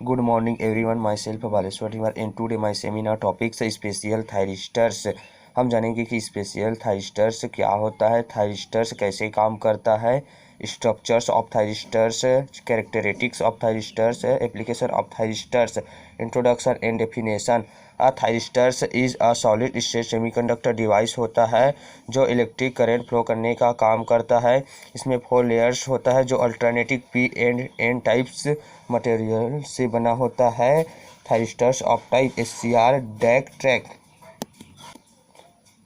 Good morning everyone, myself Baleshwar Dhimar and today my seminar topic है special thyristors. हम जानेंगे कि special thyristors क्या होता है, थायरिस्टर्स कैसे काम करता है, structures of thyristors, characteristics of thyristors, application of thyristors, introduction and definition. Thyristors is a solid state semiconductor device होता है जो इलेक्ट्रिक करंट फ्लो करने का काम करता है। इसमें 4 लेयर्स होता है जो alternative P and N types material से बना होता है। Thyristors of type SCR DIAC TRIAC.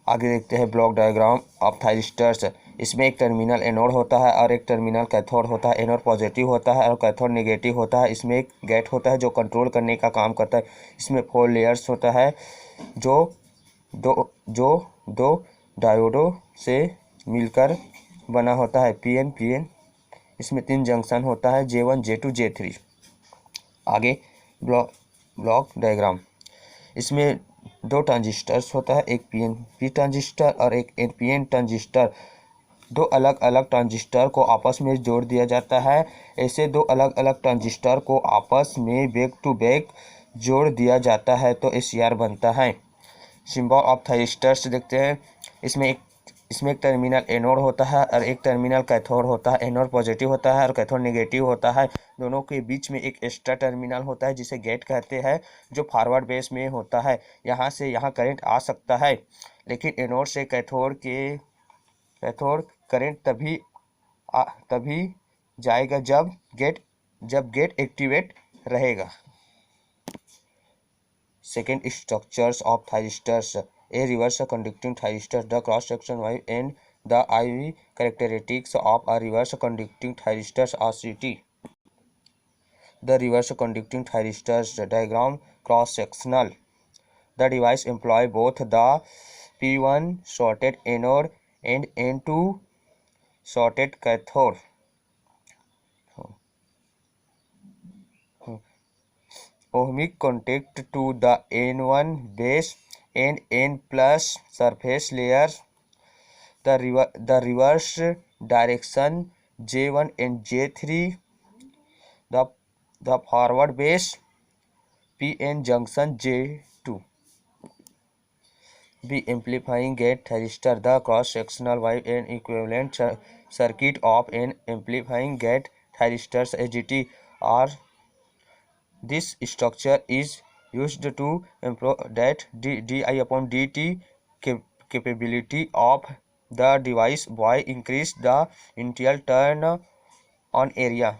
आगे देखते हैं ब्लॉक डायग्राम ऑफ थायरिस्टर्स। इसमें एक टर्मिनल एनोड होता है और एक टर्मिनल कैथोड होता है। एनोड पॉजिटिव होता है और कैथोड नेगेटिव होता है। इसमें एक गेट होता है जो कंट्रोल करने का काम करता है। इसमें 4 लेयर्स होता है जो दो डायोडों से मिलकर बना होता है। PN। इसमें 3 जंक्शन होता है J1 J2 J3। आगे ब्लॉक डायग्राम। इसमें 2 ट्रांजिस्टर्स होता है, एक PNP ट्रांजिस्टर और एक NPN ट्रांजिस्टर। 2 अलग अलग ट्रांजिस्टर को आपस में जोड़ दिया जाता है। ऐसे 2 अलग अलग ट्रांजिस्टर को आपस में बैक टू बैक जोड़ दिया जाता है तो SCR बनता है। सिंबल ऑफ थायरिस्टर्स देखते हैं। इसमें एक टर्मिनल एनोड होता है और एक टर्मिनल कैथोड होता है। एनोड पॉजिटिव होता है और कैथोड नेगेटिव होता है। दोनों के बीच में एक एक्स्ट्रा टर्मिनल होता है जिसे गेट कहते हैं, जो फॉरवर्ड बेस में होता है। यहाँ से यहाँ करंट आ सकता है, लेकिन एनोड से कैथोड करंट तभी जाएगा जब गेट एक्टिवेट रहेगा। Second, structures of thyristors. A reverse conducting thyristor, the cross section wave and the IV characteristics of a reverse conducting thyristor are CT. The reverse conducting thyristors diagram cross sectional. The device employ both the P1 shorted anode and N2 shorted cathode. Ohmic contact to the N1 base and N plus surface layer. The reverse direction J1 and J3. The forward base PN junction J2. B. Amplifying gate thyristor. The cross-sectional wave and equivalent circuit of an amplifying gate thyristor AGT are. This structure is used to improve that di/dt capability of the device by increase the initial turn on area.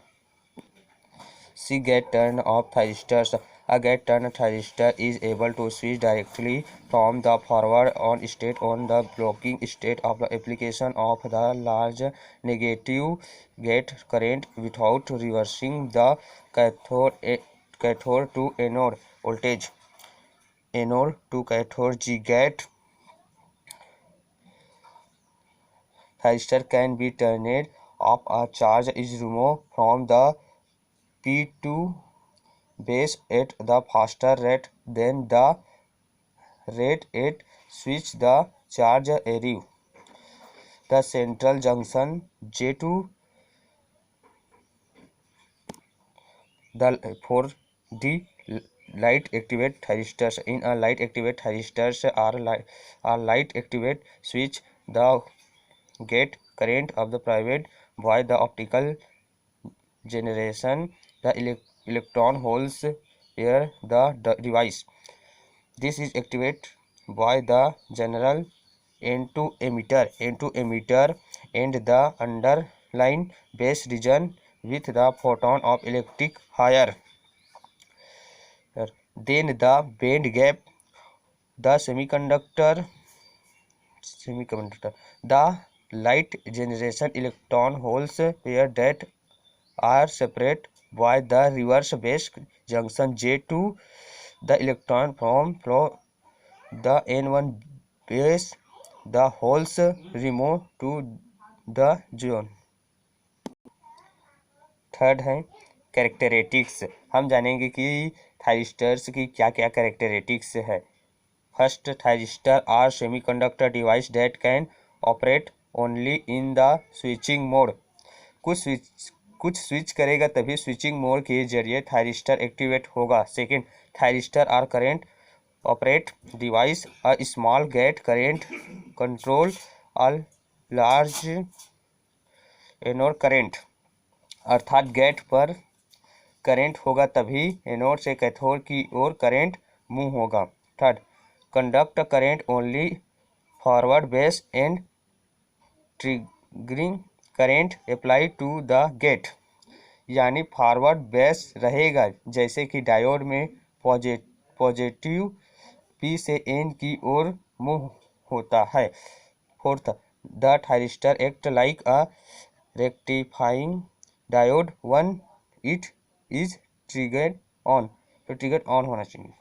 C. Gate turn of thyristors. A gate turn thyristor is able to switch directly from the forward on state on the blocking state of the application of the large negative gate current without reversing the cathode to anode voltage. Anode to cathode G gate thyristor can be turned off. A charge is removed from the P2 base at the faster rate than the rate at which the charge arrives. The central junction J2. For the light activate thyristors. In a light activate thyristors are light activate switch the gate current of the private by the optical generation the electron holes near the device. This is activated by the general N2 emitter and the underlying base region with the photon of electric higher than the band gap. The semiconductor the light generation electron holes pair that are separate by the reverse base junction J2. The electron from the N1 base, the holes remove to the zone. Third है characteristics. हम जानेंगे कि thyristors की क्या क्या characteristics है। First, thyristor are semiconductor device that can operate only in the switching mode. कुछ switch करेगा तभी स्विचिंग मोड के जरिए थायरिस्टर एक्टिवेट होगा। Second, thyristor are current operate device a small gate current control a large anode current, अर्थात gate पर current होगा तभी एनोड से कैथोड की ओर करेंट मूव होगा। Third, conduct current only forward bias and triggering current apply to the gate, यानी forward bias रहेगा जैसे कि डायोड में पॉजिटिव पी से एन की ओर मूव होता है। Fourth, the thyristor act like a rectifying diode one it is triggered on, तो ट्रिगर ऑन होना चाहिए।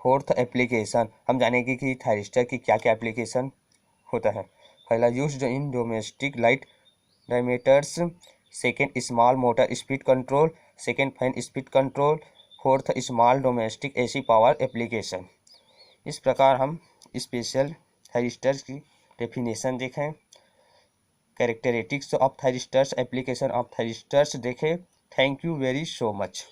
फोर्थ, एप्लीकेशन, हम जानेंगे कि थायरिस्टर की क्या क्या एप्लीकेशन होता है। पहला, used in domestic light dimmers. Second, small motor speed control. Second, fan speed control. Fourth, small domestic AC power application. इस प्रकार हम स्पेशल थायरिस्टर्स की डेफिनेशन देखें, characteristics of thyristors, application of thyristors देखें। Thank you very so much.